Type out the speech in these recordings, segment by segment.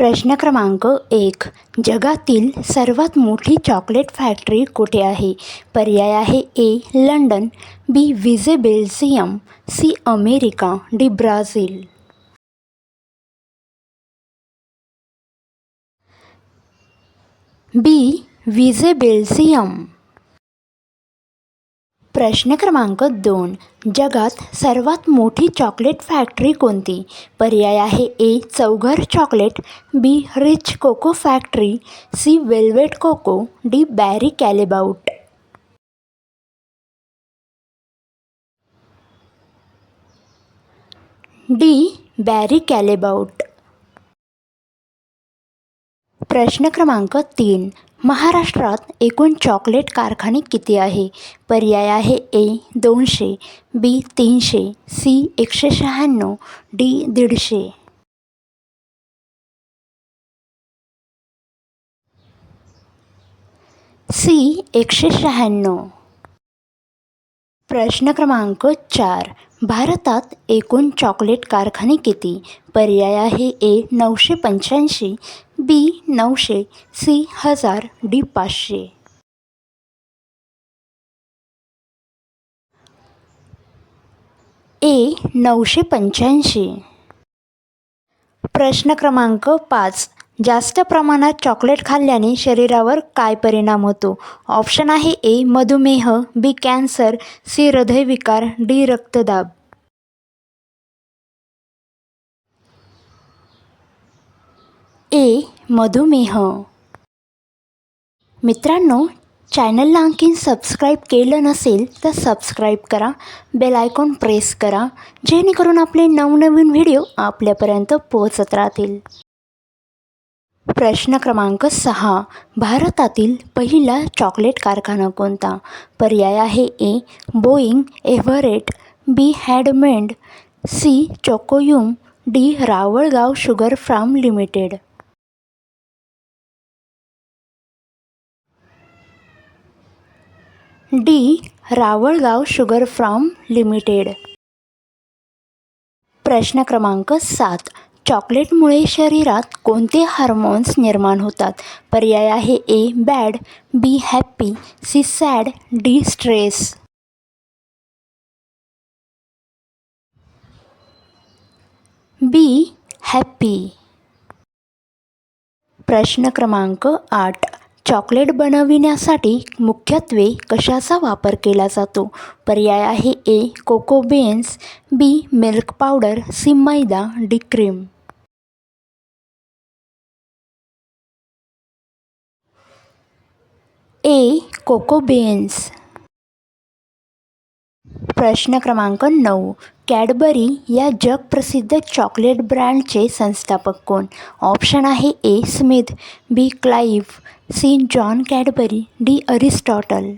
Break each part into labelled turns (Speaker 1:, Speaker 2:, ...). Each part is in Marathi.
Speaker 1: प्रश्न क्रमांक 1. जगातील सर्वात मोठी चॉकलेट फॅक्टरी कुठे आहे? पर्याय आहे A. London, B. Wieze Belgium, C. America, D. Brazil. B. Wieze Belgium. प्रश्न क्रमांक 2. जगात सर्वात मोठी चॉकलेट फॅक्टरी कोणती? पर्याय आहे ए. चौघर chocolate, B. Rich cocoa factory, C. Velvet cocoa, D. Barry Callebaut. D. Barry Callebaut. प्रश्न क्रमांक 3. महाराष्ट्रात एकूण चॉकलेट कारखाने किती आहे? पर्याय आहे ए. 200, बी. 300, सी. 196, डी. 150. सी. 196. प्रश्न क्रमांक 4. भारतात एकूण चॉकलेट कारखाने किती? पर्याय आहे ए. 985, बी. 900, सी. 1000, डी. 500. ए. 985. प्रश्न क्रमांक 5. जास्त प्रमाणात चॉकलेट खाल्ल्याने शरीरावर काय परिणाम होतो? ऑप्शन आहे ए. मधुमेह, बी. Cancer, C. हृदयविकार, डी. रक्तदाब. ए. मधुमेह. मित्रांनो, चॅनलला आणखीन सबस्क्राईब केलं नसेल तर सबस्क्राईब करा, बेल आयकॉन प्रेस करा, जेणेकरून आपले नवनवीन व्हिडिओ आपल्यापर्यंत पोहोचत राहतील. प्रश्न क्रमांक 6. भारतातील पहिला चॉकलेट कारखाना कोणता? पर्याय आहे A. Boeing Everett, B. Handmade, C. Chocoyum, D. Rawalgaon sugar farm limited. D. Rawalgaon sugar farm limited. प्रश्न क्रमांक 7. चॉकलेटमुळे शरीरात कोणते हार्मोन्स निर्माण होतात? पर्याय आहे A. Bad, B. Happy, C. Sad, D. Stress. B. Happy. प्रश्न क्रमांक 8. चॉकलेट बनविण्यासाठी मुख्यत्वे कशाचा वापर केला जातो? पर्याय आहे A. Cocoa beans, B. Milk powder, C. Maida, D. Cream. A. Cocoa beans. प्रश्न क्रमांक 9. कॅडबरी या जगप्रसिद्ध चॉकलेट ब्रँडचे संस्थापक कोण? ऑप्शन आहे A. Smith, B. Clive, C. John Cadbury, D. Aristotle.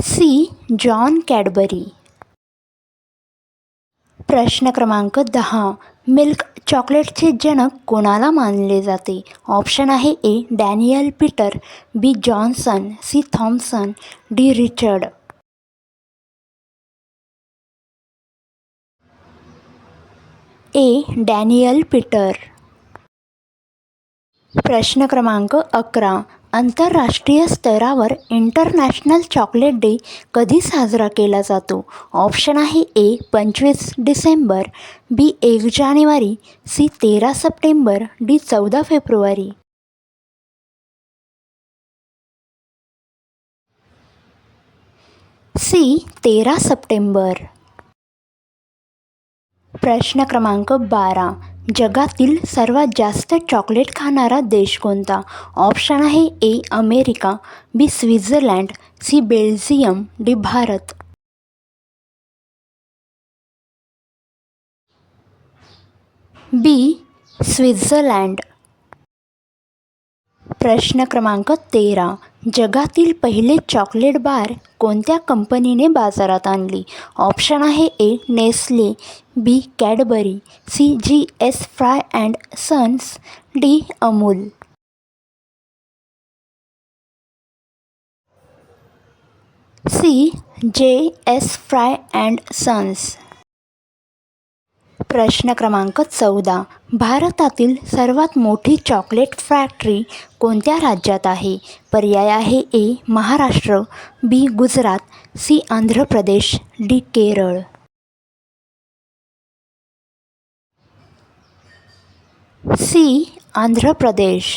Speaker 1: C. John Cadbury. प्रश्न क्रमांक 10. मिल्क चॉकलेटचे जनक कोणाला मानले जाते? ऑप्शन आहे A. Daniel Peter, B. Johnson, C. Thomson, D. Richard. A. Daniel Peter. प्रश्न क्रमांक 11. आंतरराष्ट्रीय स्तरावर इंटरनॅशनल चॉकलेट डे कधी साजरा केला जातो? ऑप्शन आहे ए. 25 December, B. 1 जानेवारी, सी. 13 September, D. 14 फेब्रुवारी. सी. 13 सप्टेंबर. प्रश्न क्रमांक 12. जगातील सर्वात जास्त चॉकलेट खाणारा देश कोणता? ऑप्शन आहे A. America, B. Switzerland, C. Belgium, D. Bharat. B. Switzerland. प्रश्न क्रमांक 13. जगातील पहिले चॉकलेट बार कोणत्या कंपनीने बाजारात आणली? ऑप्शन आहे A. Nestle, B. Cadbury, C. G S. Fry and Sons, D. Amul. C. J S. Fry and Sons. प्रश्न क्रमांक 14. भारतातील सर्वात मोठी चॉकलेट फॅक्टरी कोणत्या राज्यात आहे? पर्याय आहे ए. महाराष्ट्र, बी. Gujarat, C. Andhra Pradesh, D. Kerala. C. Andhra Pradesh.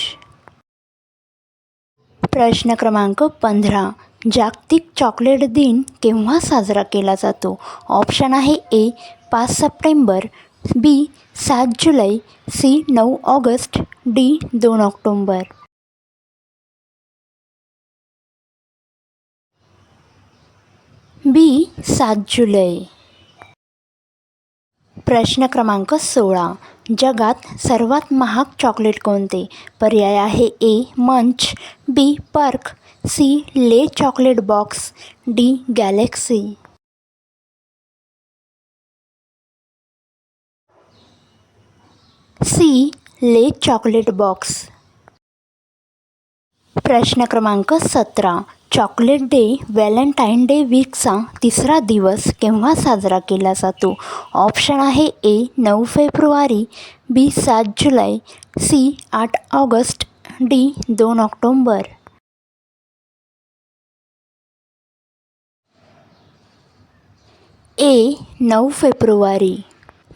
Speaker 1: प्रश्न क्रमांक 15. जागतिक चॉकलेट दिन केव्हा साजरा केला जातो? ऑप्शन आहे ए. 5 सप्टेंबर, बी. 7 जुलै, सी. 9 August, D. 2 ऑक्टोबर. बी. 7 जुलै. प्रश्न क्रमांक 16. जगात सर्वात महाग चॉकलेट कोणते? पर्याय आहे A. Munch, B. Perk, C. Le chocolate box, D. Galaxy. C. Le chocolate box. प्रश्न क्रमांक 17. चॉकलेट डे व्हॅलेंटाईन डे वीकचा तिसरा दिवस केव्हा साजरा केला जातो? ऑप्शन आहे ए. 9 फेब्रुवारी, बी. 7 जुलै, C. 8 August, D. 2 October. A. 9 फेब्रुवारी.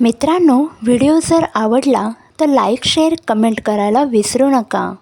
Speaker 1: मित्रांनो, व्हिडिओ जर आवडला तर लाईक, शेअर, कमेंट करायला विसरू नका.